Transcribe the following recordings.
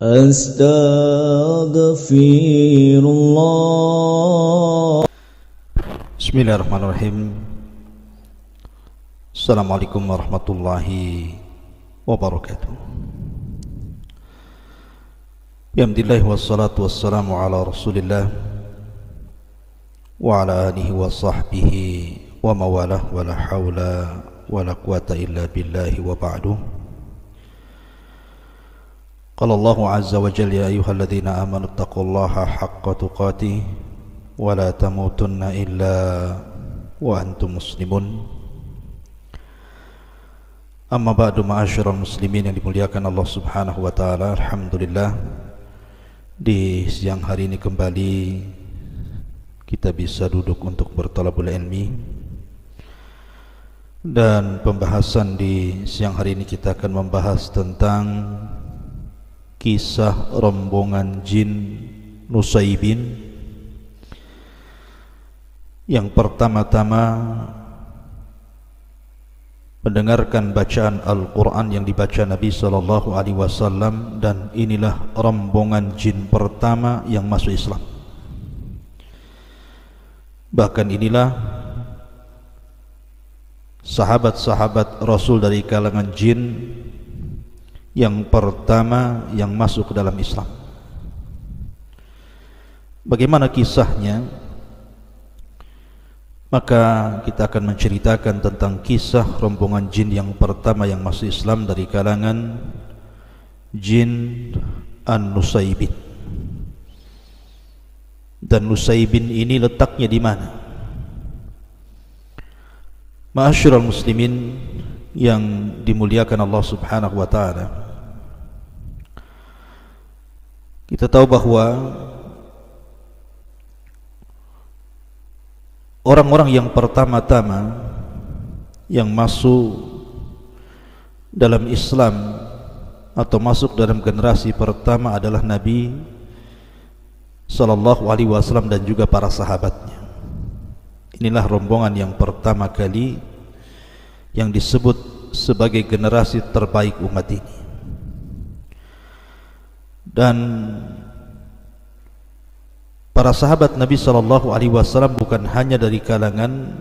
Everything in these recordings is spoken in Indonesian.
Astaghfirullah. Bismillahirrahmanirrahim. Assalamualaikum warahmatullahi wabarakatuh. Alhamdulillah wassalatu wassalamu ala Rasulillah wa ala alihi wa sahbihi wa mawalah wa la hawla wa la quwata illa billahi wa ba'du. Qala Allahu azza wa jalla ya ayyuhalladzina amanu taqullaha haqqa tuqatih wa la tamutunna illa wa antum muslimun. Amma ba'du, ma'asyiral muslimin yang dimuliakan Allah Subhanahu wa taala. Alhamdulillah, di siang hari ini kembali kita bisa duduk untuk bertalabul ilmi, dan pembahasan di siang hari ini kita akan membahas tentang kisah rombongan jin Nusaybin. Yang pertama-tama mendengarkan bacaan Al-Quran yang dibaca Nabi SAW, dan inilah rombongan jin pertama yang masuk Islam. Bahkan inilah sahabat-sahabat Rasul dari kalangan jin yang pertama yang masuk ke dalam Islam. Bagaimana kisahnya? Maka kita akan menceritakan tentang kisah rombongan jin yang pertama yang masuk Islam dari kalangan jin An-Nusaybin. Dan Nusaybin ini letaknya di mana? Ma'asyiral muslimin yang dimuliakan Allah Subhanahu wa taala, kita tahu bahwa orang-orang yang pertama-tama yang masuk dalam Islam atau masuk dalam generasi pertama adalah Nabi sallallahu alaihi wasallam dan juga para sahabatnya. Inilah rombongan yang pertama kali yang disebut sebagai generasi terbaik umat ini. Dan para sahabat Nabi sallallahu alaihi wasallam bukan hanya dari kalangan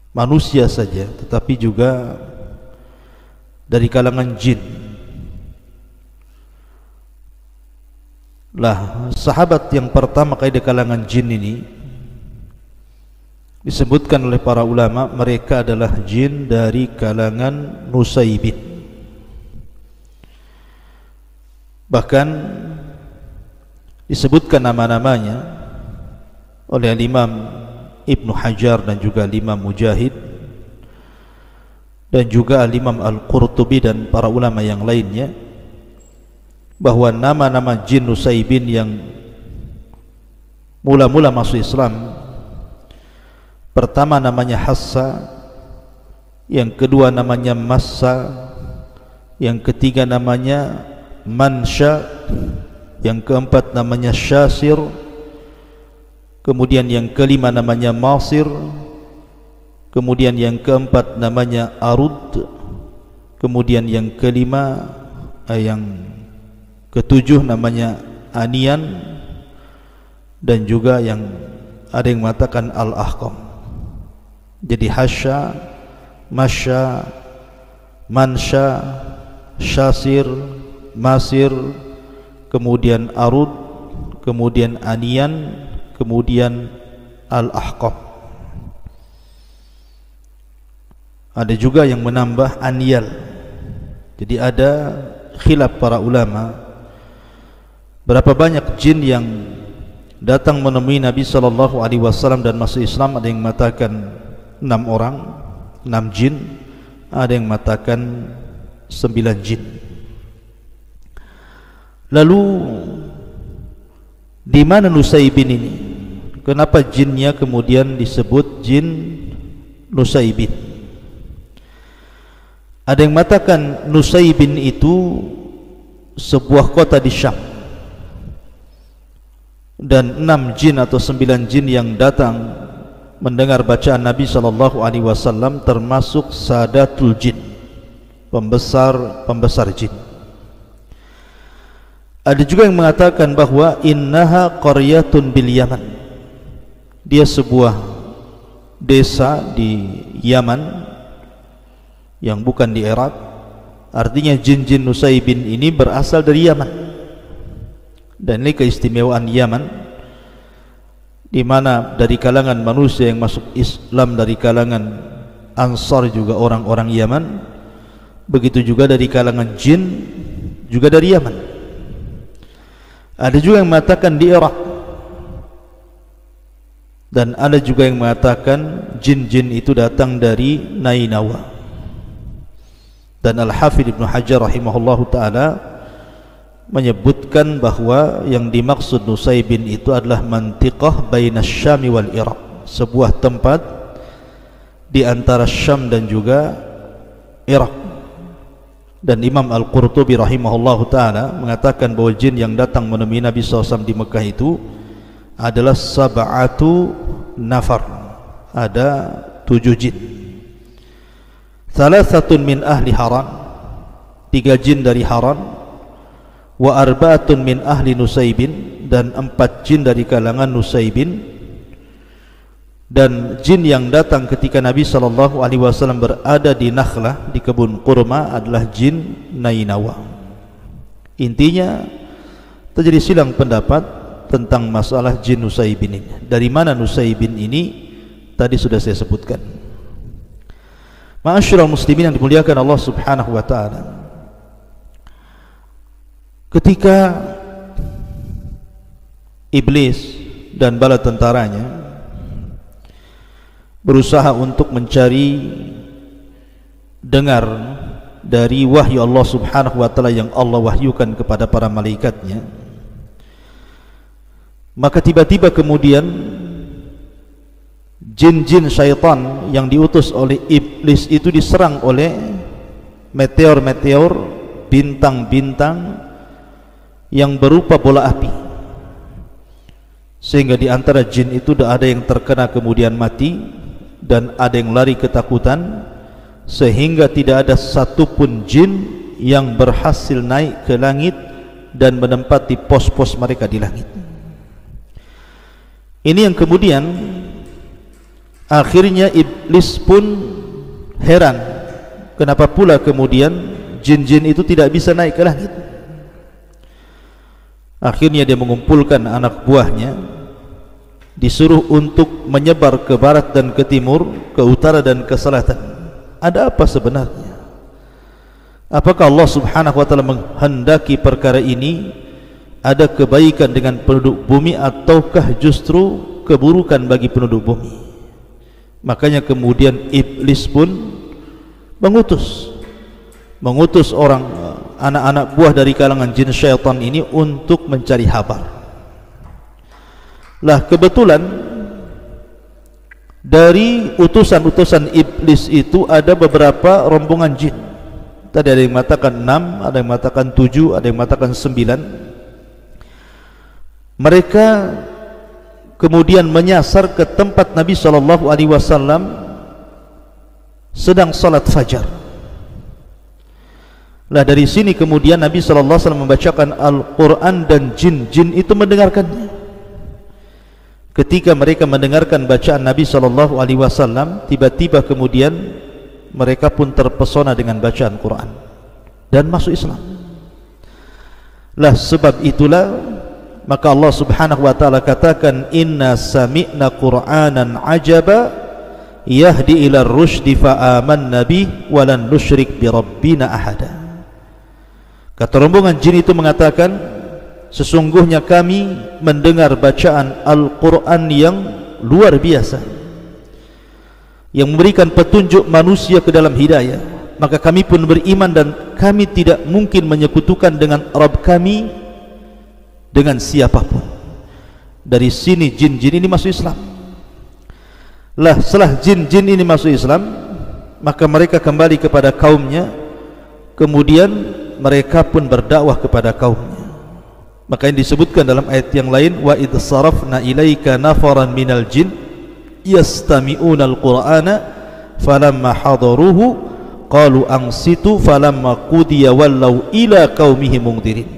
manusia saja, tetapi juga dari kalangan jin. Lah, sahabat yang pertama kali di kalangan jin ini disebutkan oleh para ulama, mereka adalah jin dari kalangan Nusaybin. Bahkan disebutkan nama-namanya oleh Imam Ibnu Hajar dan juga Imam Mujahid dan juga Imam Al-Qurtubi dan para ulama yang lainnya, bahwa nama-nama jin Nusaybin yang mula-mula masuk Islam, pertama namanya Hassa, yang kedua namanya Massa, yang ketiga namanya Mansha, yang keempat namanya Syasir, kemudian yang kelima namanya Masir, kemudian yang keempat namanya Arud, kemudian yang kelima yang ketujuh namanya Anian, dan juga yang ada yang mengatakan Al-Ahqam. Jadi Hasya, Masya, Mansha, Syasir, Masir, kemudian Arud, kemudian Anian, kemudian Al-Ahqam. Ada juga yang menambah Aniyal. Jadi ada khilaf para ulama, berapa banyak jin yang datang menemui Nabi sallallahu alaihi wasallam dan masuk Islam. Ada yang mengatakan 6 orang, 6 jin, ada yang mengatakan 9 jin. Lalu di mana Nusaybin ini? Kenapa jinnya kemudian disebut jin Nusaybin? Ada yang mengatakan Nusaybin itu sebuah kota di Syam, dan 6 jin atau 9 jin yang datang mendengar bacaan Nabi SAW termasuk Sadatul Jin, pembesar jin. Ada juga yang mengatakan bahwa innaha qaryatun bil Yaman, dia sebuah desa di Yaman yang bukan di Irak. Artinya jin-jin Nusaybin ini berasal dari Yaman. Dan ini keistimewaan Yaman, di mana dari kalangan manusia yang masuk Islam dari kalangan Ansar juga orang-orang Yaman, begitu juga dari kalangan jin juga dari Yaman. Ada juga yang mengatakan di Irak, dan ada juga yang mengatakan jin-jin itu datang dari Nainawa. Dan Al-Hafidh Ibnu Hajar rahimahullahu ta'ala menyebutkan bahwa yang dimaksud Nusaybin itu adalah mantiqah baina Syam wal Irak, sebuah tempat di antara Syam dan juga Irak. Dan Imam Al-Qurtubi rahimahullahu ta'ala mengatakan bahwa jin yang datang menemui Nabi SAW di Mekah itu adalah sab'atu nafar, ada 7 jin. Thalathatun min ahli Haran, 3 jin dari Haran, wa arba'atun min ahli Nusaybin, dan 4 jin dari kalangan Nusaybin. Dan jin yang datang ketika Nabi SAW berada di Nakhlah, di kebun kurma, adalah jin Nainawa. Intinya terjadi silang pendapat tentang masalah jin Nusaybin ini. Dari mana Nusaybin ini tadi sudah saya sebutkan. Ma'asyiral muslimin yang dimuliakan Allah Subhanahu wa ta'ala, ketika iblis dan bala tentaranya berusaha untuk mencari dengar dari wahyu Allah Subhanahu wa ta'ala yang Allah wahyukan kepada para malaikatnya, maka tiba-tiba kemudian jin-jin syaitan yang diutus oleh iblis itu diserang oleh meteor-meteor, bintang-bintang yang berupa bola api, sehingga di antara jin itu ada yang terkena kemudian mati, dan ada yang lari ketakutan, sehingga tidak ada satupun jin yang berhasil naik ke langit dan menempati pos-pos mereka di langit. Ini yang kemudian akhirnya iblis pun heran, kenapa pula kemudian jin-jin itu tidak bisa naik ke langit. Akhirnya dia mengumpulkan anak buahnya, disuruh untuk menyebar ke barat dan ke timur, ke utara dan ke selatan. Ada apa sebenarnya? Apakah Allah Subhanahu wa ta'ala menghendaki perkara ini ada kebaikan dengan penduduk bumi, ataukah justru keburukan bagi penduduk bumi? Makanya kemudian iblis pun mengutus orang, anak-anak buah dari kalangan jin syaitan ini untuk mencari kabar. Lah kebetulan dari utusan-utusan iblis itu ada beberapa rombongan jin. Tadi ada yang mengatakan 6, ada yang mengatakan 7, ada yang mengatakan 9. Mereka kemudian menyasar ke tempat Nabi SAW sedang salat fajar. Lah dari sini kemudian Nabi SAW membacakan Al-Quran dan jin-jin itu mendengarkannya. Ketika mereka mendengarkan bacaan Nabi SAW, tiba-tiba kemudian mereka pun terpesona dengan bacaan Quran dan masuk Islam. Lah sebab itulah maka Allah Subhanahu wa ta'ala katakan, inna sami'na Qur'anan ajaba yahdi ila rusydi fa amanna bih wa lan nusyrik bi rabbina ahada. Kata rombongan jin itu mengatakan, sesungguhnya kami mendengar bacaan Al-Quran yang luar biasa, yang memberikan petunjuk manusia ke dalam hidayah, maka kami pun beriman dan kami tidak mungkin menyekutukan dengan Rabb kami dengan siapapun. Dari sini jin-jin ini masuk Islam. Lah setelah jin-jin ini masuk Islam, maka mereka kembali kepada kaumnya, kemudian mereka pun berdakwah kepada kaumnya. Maka yang disebutkan dalam ayat yang lain, wa idh sarafna ilaika nafaran minal jin yastami'una al-Qur'ana falamma hadaruhu qalu ansitu falamma qudiya wallaw ila qaumihim mundirin.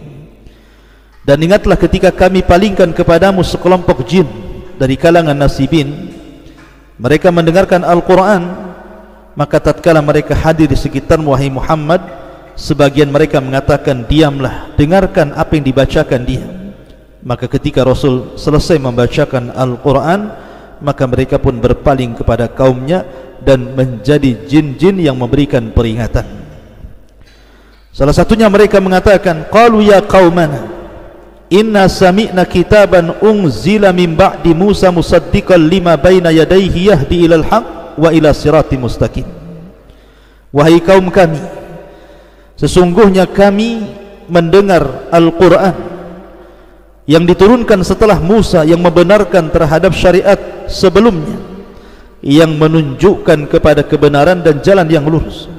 Dan ingatlah ketika kami palingkan kepadamu sekelompok jin dari kalangan nasibin, mereka mendengarkan Al-Quran, maka tatkala mereka hadir di sekitar wahai Muhammad, sebagian mereka mengatakan, diamlah, dengarkan apa yang dibacakan dia. Maka ketika Rasul selesai membacakan Al-Quran, maka mereka pun berpaling kepada kaumnya dan menjadi jin-jin yang memberikan peringatan. Salah satunya mereka mengatakan, qalu ya qaumana inna sami'na kitaban unzila min ba'di Musa musaddiqan lima baina yadayhi yahdi ilal haq wa ila sirati mustaqim. Wahai kaum kami, sesungguhnya kami mendengar Al-Quran yang diturunkan setelah Musa yang membenarkan terhadap syariat sebelumnya, yang menunjukkan kepada kebenaran dan jalan yang lurus.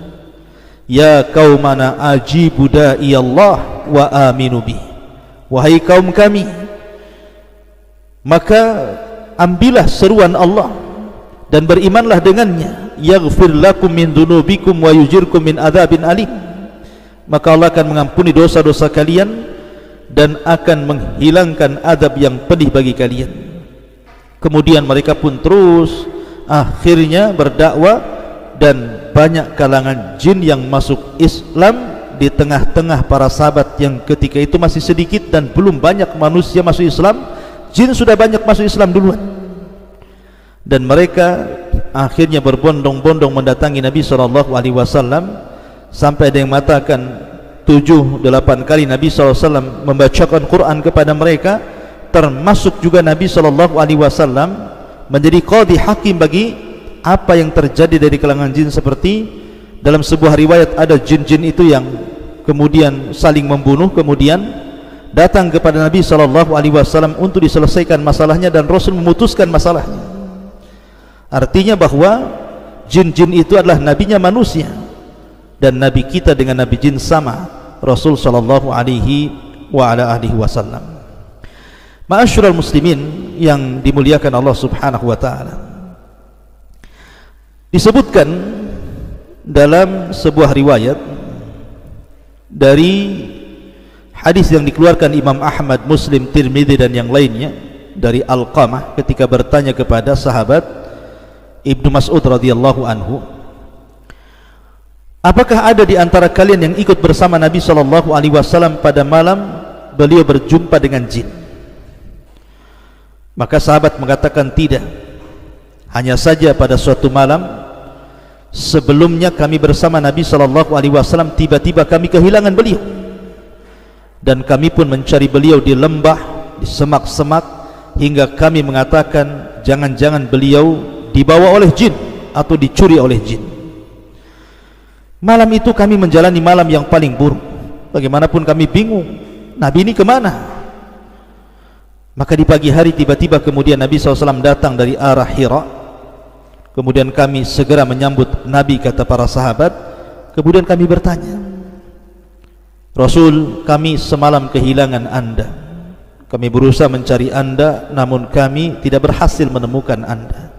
Ya qaumana ajibu da'i Allah wa aminu bih. Wahai kaum kami, maka ambillah seruan Allah dan berimanlah dengannya. Yaghfir lakum min dunubikum wa yujirkum min adzabin alim. Maka Allah akan mengampuni dosa-dosa kalian dan akan menghilangkan azab yang pedih bagi kalian. Kemudian mereka pun terus akhirnya berdakwah, dan banyak kalangan jin yang masuk Islam di tengah-tengah para sahabat yang ketika itu masih sedikit dan belum banyak manusia masuk Islam. Jin sudah banyak masuk Islam duluan, dan mereka akhirnya berbondong-bondong mendatangi Nabi SAW, sampai ada yang mengatakan 7-8 kali Nabi SAW membacakan Quran kepada mereka, termasuk juga Nabi SAW menjadi qadhi hakim bagi apa yang terjadi dari kalangan jin. Seperti dalam sebuah riwayat ada jin-jin itu yang kemudian saling membunuh, kemudian datang kepada Nabi SAW untuk diselesaikan masalahnya, dan Rasul memutuskan masalahnya. Artinya bahwa jin-jin itu adalah nabinya manusia, dan nabi kita dengan nabi jin sama, Rasul SAW. Ma'asyiral muslimin yang dimuliakan Allah Subhanahu wa taala, disebutkan dalam sebuah riwayat dari hadis yang dikeluarkan Imam Ahmad, Muslim, Tirmidzi dan yang lainnya dari Alqamah ketika bertanya kepada sahabat Ibnu Mas'ud radhiyallahu anhu, apakah ada di antara kalian yang ikut bersama Nabi SAW pada malam beliau berjumpa dengan jin? Maka sahabat mengatakan tidak, hanya saja pada suatu malam sebelumnya kami bersama Nabi SAW, tiba-tiba kami kehilangan beliau, dan kami pun mencari beliau di lembah, di semak-semak, hingga kami mengatakan jangan-jangan beliau dibawa oleh jin atau dicuri oleh jin. Malam itu kami menjalani malam yang paling buruk. Bagaimanapun kami bingung, Nabi ini kemana? Maka di pagi hari tiba-tiba kemudian Nabi SAW datang dari arah Hira. Kemudian kami segera menyambut Nabi, kata para sahabat. Kemudian kami bertanya, Rasul, kami semalam kehilangan Anda. Kami berusaha mencari Anda, namun kami tidak berhasil menemukan Anda,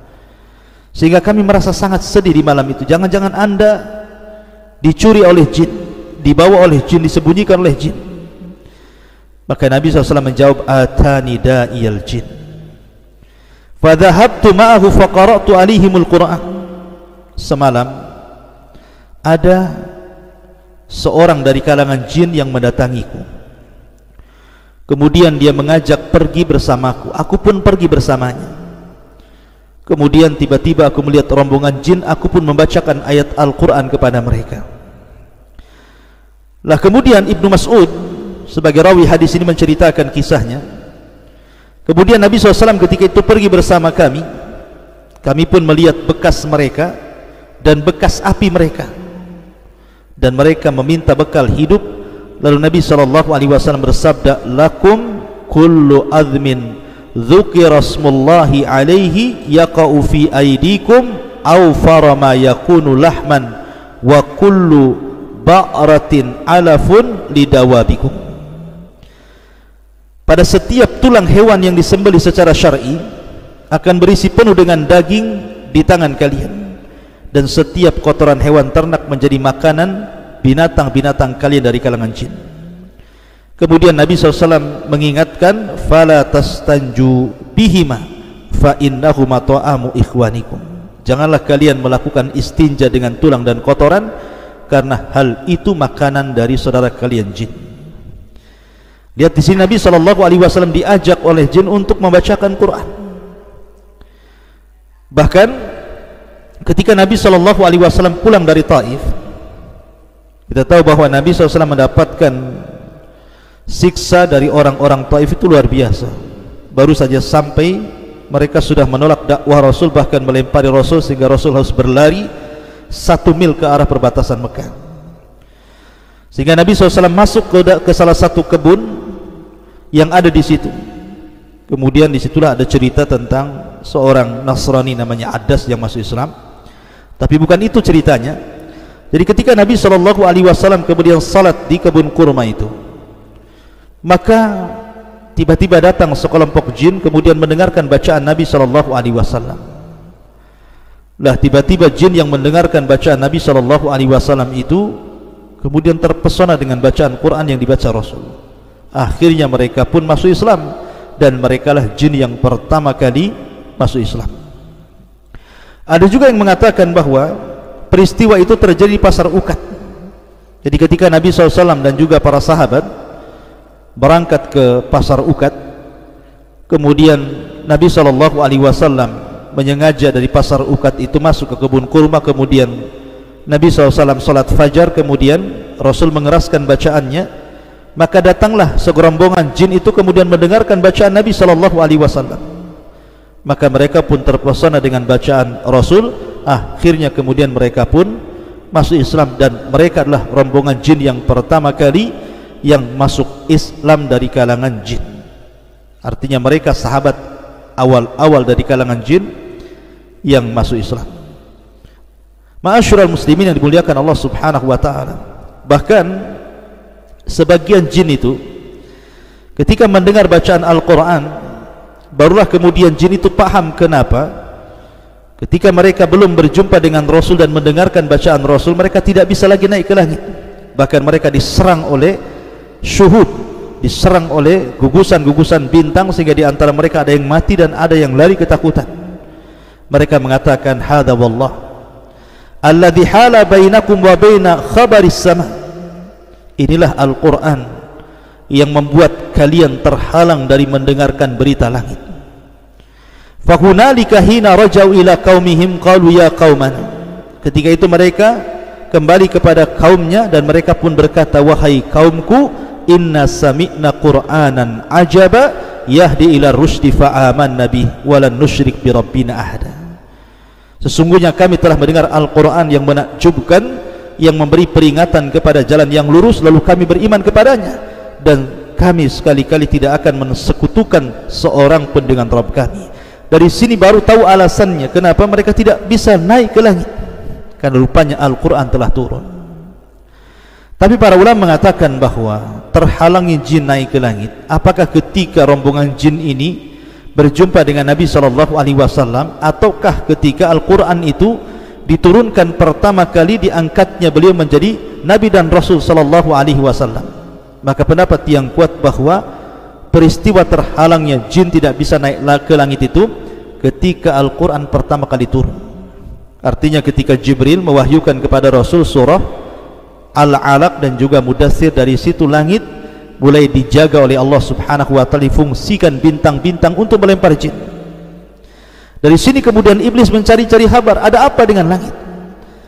sehingga kami merasa sangat sedih di malam itu. Jangan-jangan Anda dicuri oleh jin, dibawa oleh jin, disembunyikan oleh jin. Maka Nabi SAW menjawab, atani da'iyal jin fadhahabtu ma'ahu faqara'tu alaihimul Qur'an. Semalam ada seorang dari kalangan jin yang mendatangiku, kemudian dia mengajak pergi bersamaku, aku pun pergi bersamanya. Kemudian tiba-tiba aku melihat rombongan jin, aku pun membacakan ayat Al-Quran kepada mereka. Lah kemudian Ibnu Mas'ud sebagai rawi hadis ini menceritakan kisahnya. Kemudian Nabi SAW ketika itu pergi bersama kami, kami pun melihat bekas mereka dan bekas api mereka, dan mereka meminta bekal hidup. Lalu Nabi SAW bersabda, lakum kullu azmin dzukira smullahi alaihi yaqa'u fi aydikum aw farama yakunu lahman wa kullu ba'ratin alafun lidawabikum. Pada setiap tulang hewan yang disembelih secara syar'i akan berisi penuh dengan daging di tangan kalian, dan setiap kotoran hewan ternak menjadi makanan binatang-binatang kalian dari kalangan jin. Kemudian Nabi SAW mengingatkan, fala tastanju bihima fa innahuma ta'amu ikhwanikum. Janganlah kalian melakukan istinja dengan tulang dan kotoran, karena hal itu makanan dari saudara kalian jin. Lihat di sini Nabi SAW diajak oleh jin untuk membacakan Quran. Bahkan ketika Nabi SAW pulang dari Taif, kita tahu bahwa Nabi SAW mendapatkan siksa dari orang-orang Taif itu luar biasa. Baru saja sampai, mereka sudah menolak dakwah Rasul, bahkan melempari Rasul sehingga Rasul harus berlari 1 mil ke arah perbatasan Mekah. Sehingga Nabi SAW masuk ke salah satu kebun yang ada di situ. Kemudian disitulah ada cerita tentang seorang Nasrani namanya Adas yang masuk Islam. Tapi bukan itu ceritanya. Jadi ketika Nabi SAW kemudian salat di kebun kurma itu, maka tiba-tiba datang sekelompok jin kemudian mendengarkan bacaan Nabi SAW. Lah tiba-tiba jin yang mendengarkan bacaan Nabi SAW itu kemudian terpesona dengan bacaan Quran yang dibaca Rasul. Akhirnya mereka pun masuk Islam, dan merekalah jin yang pertama kali masuk Islam. Ada juga yang mengatakan bahwa peristiwa itu terjadi di pasar Uqad. Jadi ketika Nabi SAW dan juga para sahabat berangkat ke pasar Uqad, kemudian Nabi SAW menyengaja dari pasar Uqad itu masuk ke kebun kurma. Kemudian Nabi SAW salat fajar, kemudian Rasul mengeraskan bacaannya. Maka datanglah segerombongan jin itu kemudian mendengarkan bacaan Nabi SAW. Maka mereka pun terpesona dengan bacaan Rasul. Akhirnya kemudian mereka pun masuk Islam, dan mereka adalah rombongan jin yang pertama kali yang masuk Islam dari kalangan jin. Artinya mereka sahabat awal-awal dari kalangan jin yang masuk Islam. Ma'asyiral muslimin yang dimuliakan Allah Subhanahu wa taala. Bahkan sebagian jin itu ketika mendengar bacaan Al-Quran, barulah kemudian jin itu paham kenapa ketika mereka belum berjumpa dengan Rasul dan mendengarkan bacaan Rasul, mereka tidak bisa lagi naik ke langit. Bahkan mereka diserang oleh syuhud, diserang oleh gugusan-gugusan bintang, sehingga di antara mereka ada yang mati dan ada yang lari ketakutan. Mereka mengatakan, hadza wallah alladzi hala bainakum wa baina khabaris sama. Inilah Al-Quran yang membuat kalian terhalang dari mendengarkan berita langit. Fahunalika hina rajau ila qaumihim qalu ya qaumana. Ketika itu mereka kembali kepada kaumnya, dan mereka pun berkata, wahai kaumku, inna sami'na qur'anan ajaba yahdi ila rusydi fa'amanna bih walan nusyrik bi rabbina ahada. Sesungguhnya kami telah mendengar Al-Quran yang menakjubkan, yang memberi peringatan kepada jalan yang lurus, lalu kami beriman kepadanya, dan kami sekali-kali tidak akan mensekutukan seorang pun dengan Rabb kami. Dari sini baru tahu alasannya kenapa mereka tidak bisa naik ke langit, karena rupanya Al-Quran telah turun. Tapi para ulama mengatakan bahwa terhalangi jin naik ke langit, apakah ketika rombongan jin ini berjumpa dengan Nabi SAW, ataukah ketika Al-Quran itu diturunkan pertama kali, diangkatnya beliau menjadi Nabi dan Rasul SAW. Maka pendapat yang kuat bahwa peristiwa terhalangnya jin tidak bisa naik ke langit itu ketika Al-Quran pertama kali turun. Artinya ketika Jibril mewahyukan kepada Rasul surah Al-Alaq dan juga Mudaththir, dari situ langit mulai dijaga oleh Allah Subhanahu wa taala, difungsikan bintang-bintang untuk melempar jin. Dari sini kemudian iblis mencari-cari kabar, ada apa dengan langit?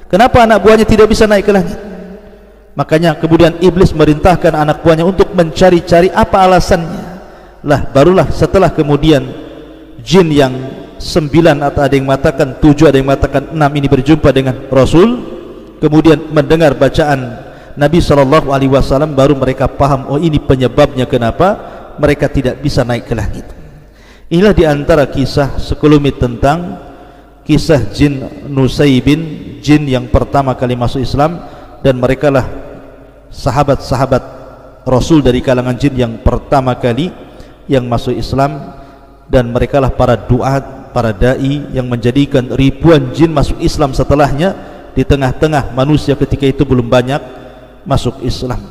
Kenapa anak buahnya tidak bisa naik ke langit? Makanya kemudian iblis merintahkan anak buahnya untuk mencari-cari apa alasannya. Lah barulah setelah kemudian jin yang 9 atau ada yang mengatakan 7, ada yang mengatakan 6 ini berjumpa dengan Rasul, kemudian mendengar bacaan Nabi SAW, baru mereka paham, oh ini penyebabnya kenapa mereka tidak bisa naik ke langit. Inilah diantara kisah sekelumit tentang kisah jin Nusaybin, jin yang pertama kali masuk Islam, dan mereka lah sahabat-sahabat Rasul dari kalangan jin yang pertama kali yang masuk Islam, dan mereka lah para duat, para da'i yang menjadikan ribuan jin masuk Islam setelahnya. Di tengah-tengah manusia ketika itu belum banyak masuk Islam.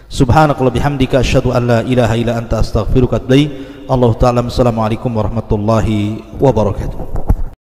Subhanakallah bihamdika asyhadu an la ilaha illa anta astaghfiruka wa atubu ilaik. Allahu ta'ala. Assalamualaikum warahmatullahi wabarakatuh.